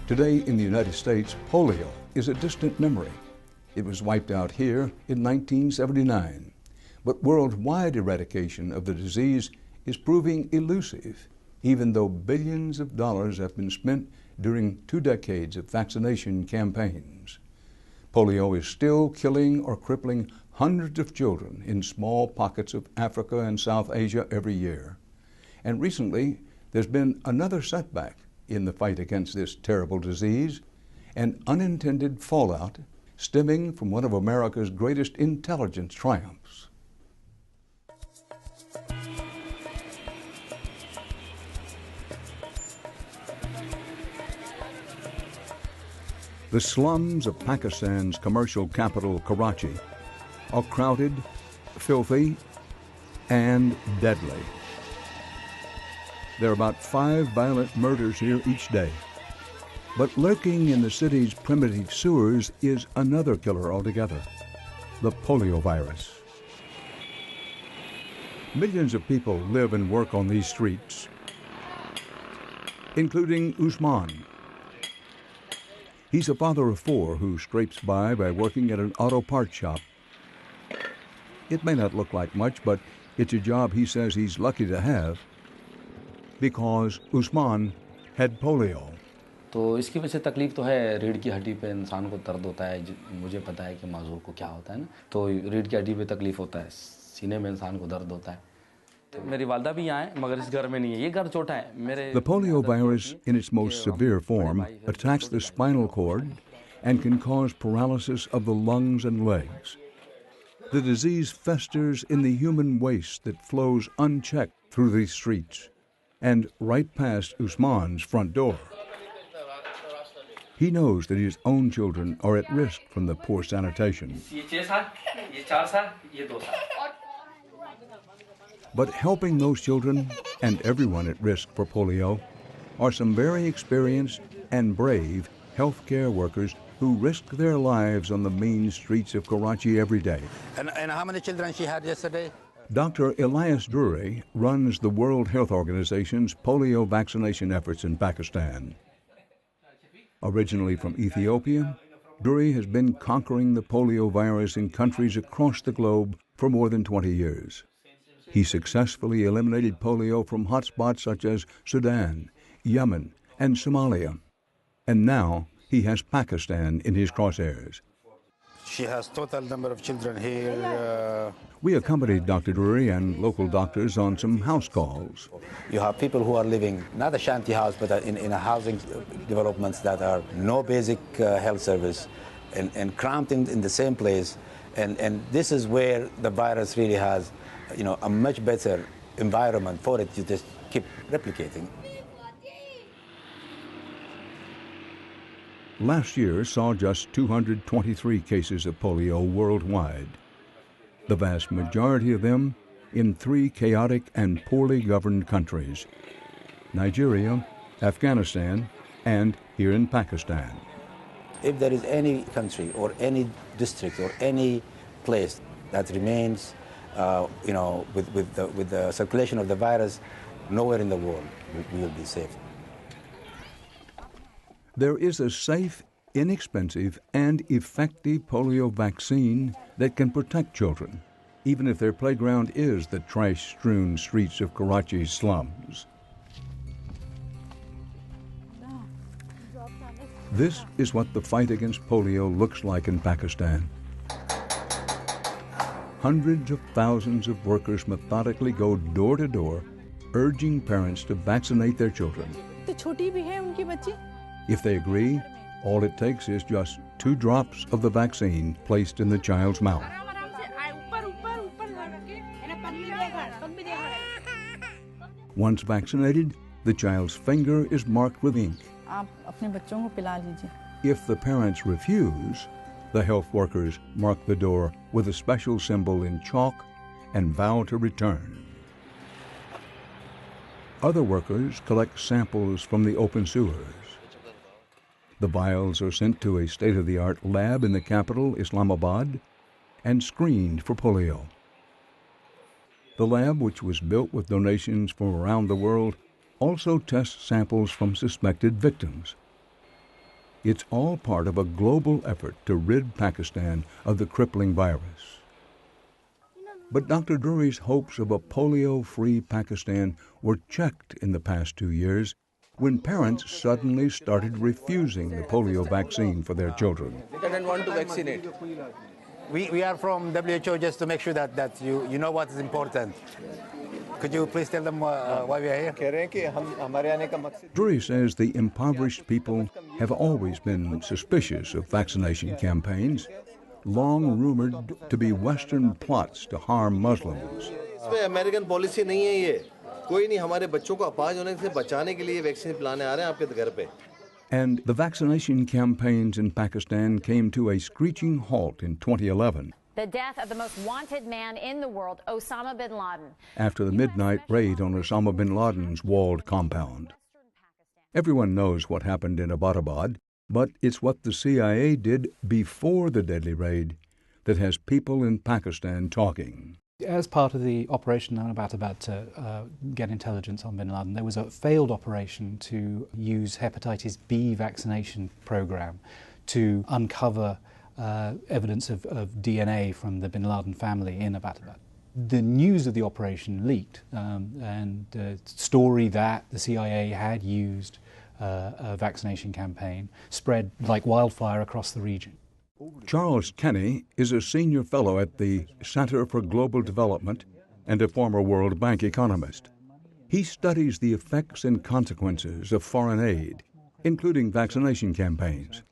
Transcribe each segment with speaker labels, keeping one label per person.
Speaker 1: Today in the United States, polio is a distant memory. It was wiped out here in 1979. But worldwide eradication of the disease is proving elusive, even though billions of dollars have been spent during 2 decades of vaccination campaigns. Polio is still killing or crippling hundreds of children in small pockets of Africa and South Asia every year. And recently, there's been another setback in the fight against this terrible disease, an unintended fallout stemming from one of America's greatest intelligence triumphs. The slums of Pakistan's commercial capital, Karachi, are crowded, filthy, and deadly. There are about 5 violent murders here each day. But lurking in the city's primitive sewers is another killer altogether, the polio virus. Millions of people live and work on these streets, including Usman. He's a father of 4 who scrapes by working at an auto parts shop. It may not look like much, but it's a job he says he's lucky to have because Usman had polio.
Speaker 2: तो इसकी वजह से तकलीफ तो है, रीढ़ की हड्डी पे इंसान को दर्द होता है, मुझे पता है कि माजूर को क्या होता है ना, तो रीढ़ की हड्डी पे तकलीफ होता है, सीने में इंसान को दर्द होता है. तो मेरी वालदा भी यहाँ है, मगर इस घर में नहीं है, ये घर छोटा है. मेरे
Speaker 1: The polio virus in its most severe form attacks the spinal cord and can cause paralysis of the lungs and legs. The disease festers in the human waste that flows unchecked through these streets and right past Usman's front door. He knows that his own children are at risk from the poor sanitation. But helping those children and everyone at risk for polio are some very experienced and brave healthcare workers who risk their lives on the mean streets of Karachi every day.
Speaker 3: And how many children she had yesterday?
Speaker 1: Dr. Elias Drury runs the World Health Organization's polio vaccination efforts in Pakistan. Originally from Ethiopia, Drury has been conquering the polio virus in countries across the globe for more than 20 years. He successfully eliminated polio from hotspots such as Sudan, Yemen, and Somalia. And now he has Pakistan in his crosshairs.
Speaker 3: She has total number of children here.
Speaker 1: We accompanied Dr. Drury and local doctors on some house calls.
Speaker 3: You have people who are living, not a shanty house, but in a housing developments that are no basic health service and cramped in the same place. And this is where the virus really has, a much better environment for it to just keep replicating.
Speaker 1: Last year saw just 223 cases of polio worldwide. The vast majority of them in 3 chaotic and poorly governed countries: Nigeria, Afghanistan, and here in Pakistan.
Speaker 3: If there is any country or any district or any place that remains, with the circulation of the virus, nowhere in the world we will be safe.
Speaker 1: There is a safe, inexpensive, and effective polio vaccine that can protect children, even if their playground is the trash-strewn streets of Karachi's slums. This is what the fight against polio looks like in Pakistan. Hundreds of thousands of workers methodically go door to door, urging parents to vaccinate their children. If they agree, all it takes is just 2 drops of the vaccine placed in the child's mouth. Once vaccinated, the child's finger is marked with ink. If the parents refuse, the health workers mark the door with a special symbol in chalk and vow to return. Other workers collect samples from the open sewers. The vials are sent to a state-of-the-art lab in the capital, Islamabad, and screened for polio. The lab, which was built with donations from around the world, also tests samples from suspected victims. It's all part of a global effort to rid Pakistan of the crippling virus. But Dr. Drury's hopes of a polio-free Pakistan were checked in the past 2 years when parents suddenly started refusing the polio vaccine for their children.
Speaker 4: They didn't want to vaccinate.
Speaker 3: We are from WHO just to make sure that you know what is important. Could you please tell them why we are here?
Speaker 1: Drury says the impoverished people have always been suspicious of vaccination campaigns, long rumored to be Western plots to harm Muslims.
Speaker 4: इसमें American policy नहीं है ये. कोई नहीं हमारे बच्चों को अपाहिज होने से बचाने के लिए वैक्सीन पिलाने आ रहे हैं आपके घर पे.
Speaker 1: And the vaccination campaigns in Pakistan came to a screeching halt in 2011.
Speaker 5: The death of the most wanted man in the world, Osama bin Laden.
Speaker 1: After the midnight raid on Osama bin Laden's walled compound. Everyone knows what happened in Abbottabad, but it's what the CIA did before the deadly raid that has people in Pakistan talking.
Speaker 6: As part of the operation I'm about to get intelligence on bin Laden, there was a failed operation to use hepatitis B vaccination program to uncover evidence of DNA from the bin Laden family in Abbottabad. The news of the operation leaked, and the story that the CIA had used a vaccination campaign spread like wildfire across the region.
Speaker 1: Charles Kenny is a senior fellow at the Center for Global Development and a former World Bank economist. He studies the effects and consequences of foreign aid, including vaccination campaigns.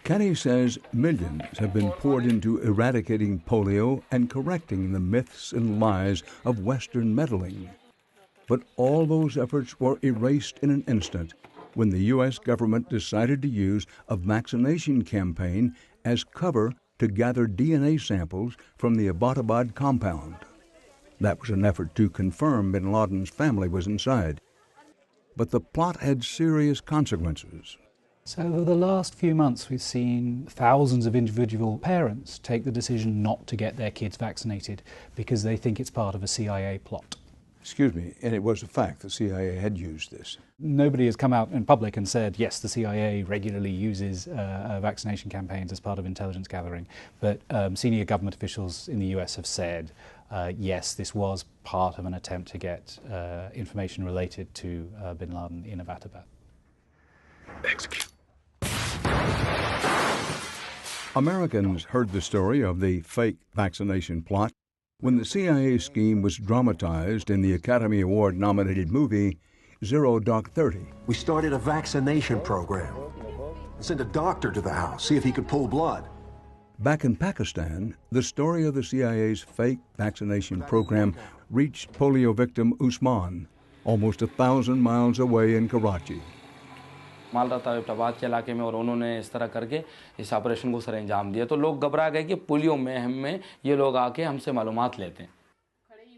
Speaker 1: Kenny says millions have been poured into eradicating polio and correcting the myths and lies of Western meddling. But all those efforts were erased in an instant when the U.S. government decided to use a vaccination campaign as cover to gather DNA samples from the Abbottabad compound. That was an effort to confirm bin Laden's family was inside. But the plot had serious consequences.
Speaker 6: So over the last few months we've seen thousands of individual parents take the decision not to get their kids vaccinated because they think it's part of a CIA plot.
Speaker 1: Excuse me, and it was a fact the CIA had used this.
Speaker 6: Nobody has come out in public and said, yes, the CIA regularly uses vaccination campaigns as part of intelligence gathering. But senior government officials in the US have said, yes, this was part of an attempt to get information related to bin Laden in Abbottabad.
Speaker 1: Execute. Americans heard the story of the fake vaccination plot when the CIA scheme was dramatized in the Academy Award-nominated movie Zero Dark 30.
Speaker 7: We started a vaccination program. Sent a doctor to the house, see if he could pull blood.
Speaker 1: Back in Pakistan, the story of the CIA's fake vaccination program reached polio victim Usman, almost 1,000 miles away in Karachi.
Speaker 2: माल रहा था एबटाबाद के इलाके में और उन्होंने इस तरह करके इस ऑपरेशन को सर अंजाम दिया तो लोग घबरा गए कि पोलियो में ये लोग आके हमसे मालूमात लेते हैं.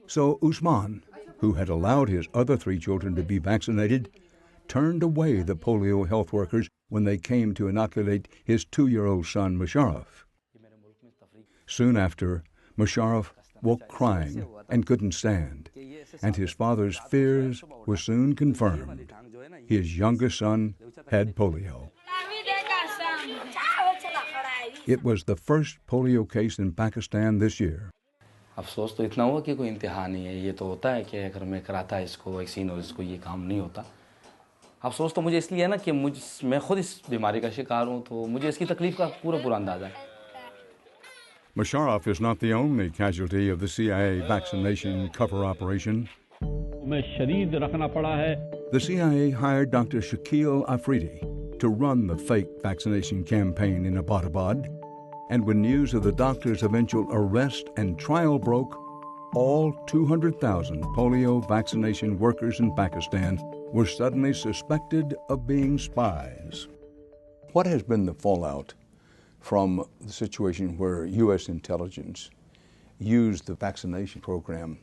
Speaker 1: So Usman, who had allowed his other 3 children to be vaccinated, turned away the polio health workers when they came to inoculate his 2-year-old son Musharraf. Soon after, Musharraf woke crying and couldn't stand, and his father's fears were soon confirmed. His youngest son had polio. It was the first polio case in Pakistan this year.
Speaker 2: अफसोस तो इतना हुआ कि कोई इंतहा नहीं है. ये तो होता है कि अगर मैं कराता है इसको वैक्सीन और इसको ये काम नहीं होता. अफसोस तो मुझे इसलिए है ना कि मैं खुद इस बीमारी का शिकार हूँ तो मुझे इसकी तकलीफ का पूरा अंदाजा है.
Speaker 1: Musharraf is not the only casualty of the CIA vaccination cover operation. The CIA hired Dr. Shakil Afridi to run the fake vaccination campaign in Abbottabad, and when news of the doctor's eventual arrest and trial broke, all 200,000 polio vaccination workers in Pakistan were suddenly suspected of being spies. What has been the fallout from the situation where U.S. intelligence used the vaccination program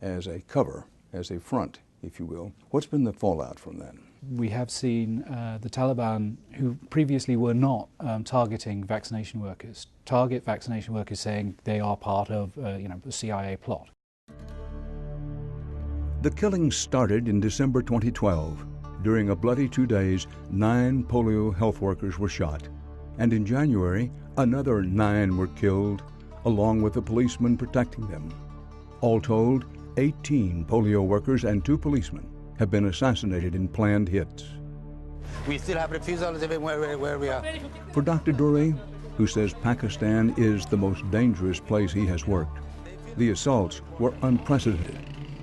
Speaker 1: as a cover, as a front, if you will? What's been the fallout from that?
Speaker 6: We have seen the Taliban, who previously were not targeting vaccination workers, target vaccination workers saying they are part of the CIA plot.
Speaker 1: The killings started in December 2012 during a bloody 2 days, 9 polio health workers were shot. And in January, another 9 were killed, along with the policeman protecting them. All told, 18 polio workers and 2 policemen have been assassinated in planned hits.
Speaker 3: We still have refusals even where we are.
Speaker 1: For Dr. Duri, who says Pakistan is the most dangerous place he has worked, the assaults were unprecedented.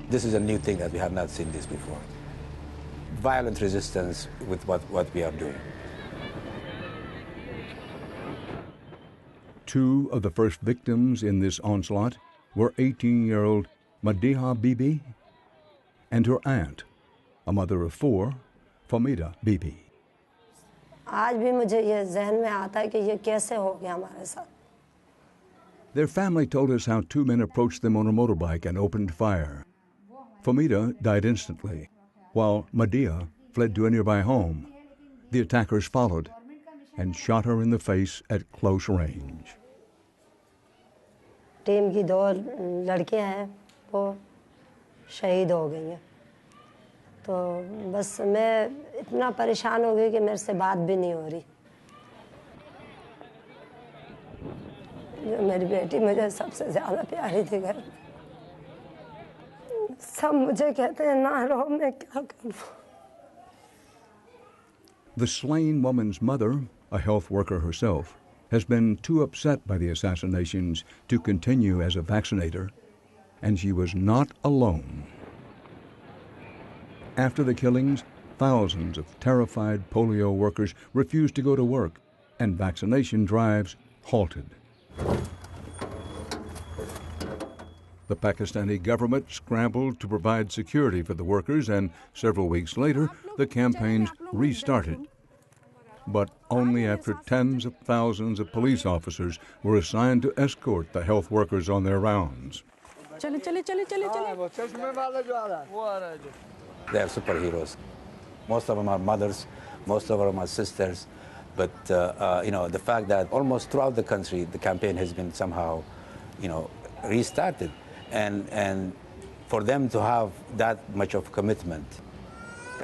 Speaker 3: This is a new thing that we have not seen this before. Violent resistance with what we are doing.
Speaker 1: 2 of the first victims in this onslaught were 18-year-old Madiha Bibi and her aunt, a mother of 4, Famida Bibi.
Speaker 8: आज भी मुझे ये ज़हन में आता है कि ये कैसे हो गया हमारे साथ.
Speaker 1: Their family told us how 2 men approached them on a motorbike and opened fire. Famida died instantly, while Madiha fled to a nearby home. The attackers followed and shot her in the face at close range.
Speaker 8: Team की 2 लड़कियां हैं, वो शहीद हो गई हैं. तो बस मैं इतना परेशान हो गई कि मेरे से बात भी नहीं हो रही. जो मेरी बेटी मुझे सबसे ज़्यादा प्यारी थी घर में. सब मुझे कहते हैं ना रो, मैं क्या करूं.
Speaker 1: The slain woman's mother, a health worker herself, has been too upset by the assassinations to continue as a vaccinator, and she was not alone. After the killings, thousands of terrified polio workers refused to go to work, and vaccination drives halted. The Pakistani government scrambled to provide security for the workers, and several weeks later, the campaigns restarted. But only after tens of thousands of police officers were assigned to escort the health workers on their rounds.
Speaker 3: They are superheroes. Most of them are mothers, most of them are sisters. But the fact that almost throughout the country, the campaign has been somehow, restarted, and for them to have that much of commitment,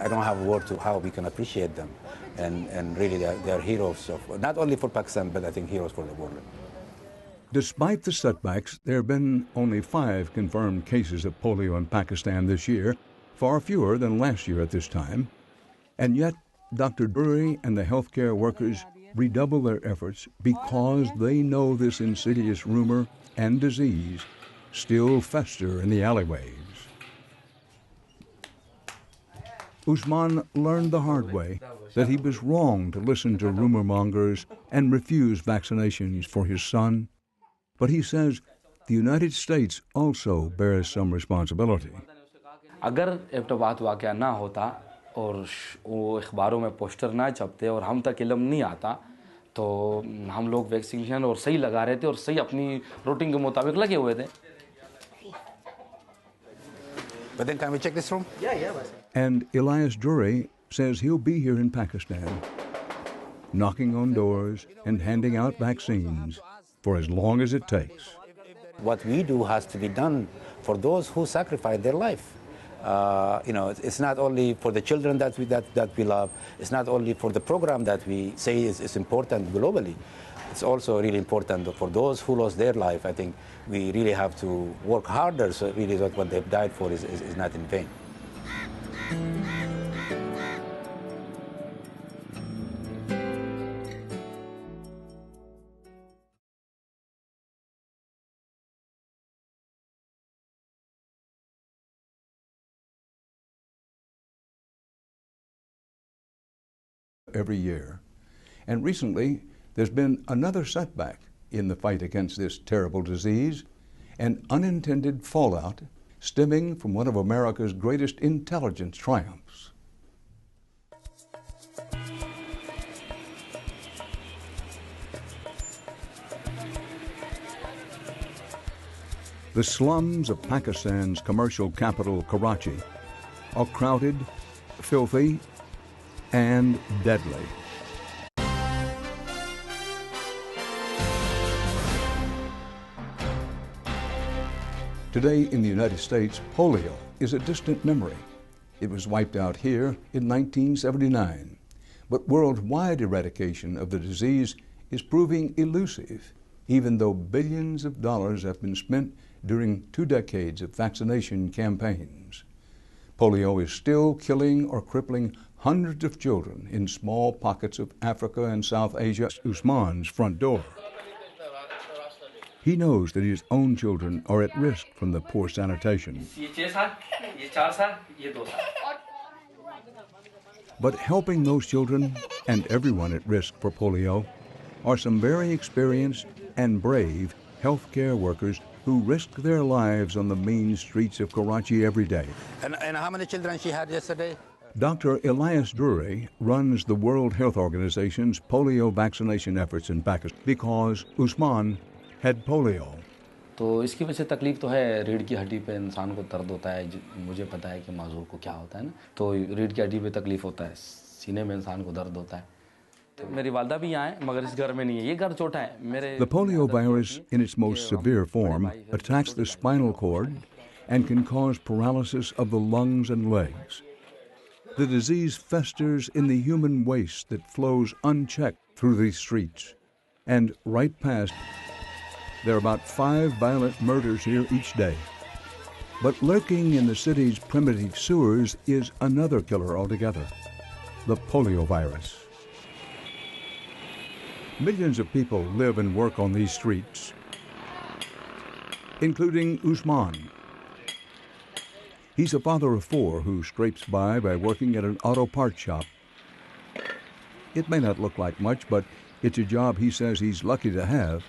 Speaker 3: I don't have a word to how we can appreciate them, and really they are heroes of not only for Pakistan, but I think heroes for the world.
Speaker 1: Despite the setbacks, there have been only 5 confirmed cases of polio in Pakistan this year, far fewer than last year at this time. And yet, Dr. Duri and the healthcare workers redouble their efforts because they know this insidious rumor and disease still fester in the alleyways. Usman learned the hard way that he was wrong to listen to rumor mongers and refuse vaccinations for his son. But he says the United States also bears some responsibility.
Speaker 2: अगर एबटबात वाक़या ना होता और वो अखबारों में poster ना छपते और हम तक इल्म नहीं आता, तो हम लोग वैक्सीनेशन और सही लगा रहे थे और सही अपनी रूटीन के मुताबिक लगे हुए थे.
Speaker 3: But then can we check this room?
Speaker 4: Yeah.
Speaker 1: And Elias Duri says he'll be here in Pakistan, knocking on doors and handing out vaccines for as long as it takes.
Speaker 3: What we do has to be done for those who sacrifice their life. It's not only for the children that we love. It's not only for the program that we say is important globally. It's also really important for those who lost their life. I think we really have to work harder so really that what they've died for is not in vain.
Speaker 1: Every year. And recently, there's been another setback in the fight against this terrible disease, an unintended fallout stemming from one of America's greatest intelligence triumphs. The slums of Pakistan's commercial capital, Karachi, are crowded, filthy, and deadly. Today in the United States, polio is a distant memory. It was wiped out here in 1979. But worldwide eradication of the disease is proving elusive, even though billions of dollars have been spent during 2 decades of vaccination campaigns. Polio is still killing or crippling hundreds of children in small pockets of Africa and South Asia. Usman's front door. He knows that his own children are at risk from the poor sanitation. But helping those children and everyone at risk for polio are some very experienced and brave healthcare workers who risk their lives on the main streets of Karachi every day.
Speaker 3: And how many children she had yesterday?
Speaker 1: Dr. Elias Drury runs the World Health Organization's polio vaccination efforts in Pakistan because Usman had polio.
Speaker 2: तो इसकी वजह से तकलीफ तो है, रीढ़ की हड्डी पे इंसान को दर्द होता है, मुझे पता है कि माजूर को क्या होता है ना, तो रीढ़ की हड्डी पे तकलीफ होता है, सीने में इंसान को दर्द होता है. तो मेरी वालदा भी यहाँ है मगर इस घर में नहीं है, ये घर छोटा है मेरे.
Speaker 1: The polio virus in its most severe form attacks the spinal cord and can cause paralysis of the lungs and legs. The disease festers in the human waste that flows unchecked through these streets. And right past, there are about 5 violent murders here each day. But lurking in the city's primitive sewers is another killer altogether, the polio virus. Millions of people live and work on these streets, including Usman. He's a father of 4 who scrapes by working at an auto parts shop. It may not look like much, but it's a job he says he's lucky to have.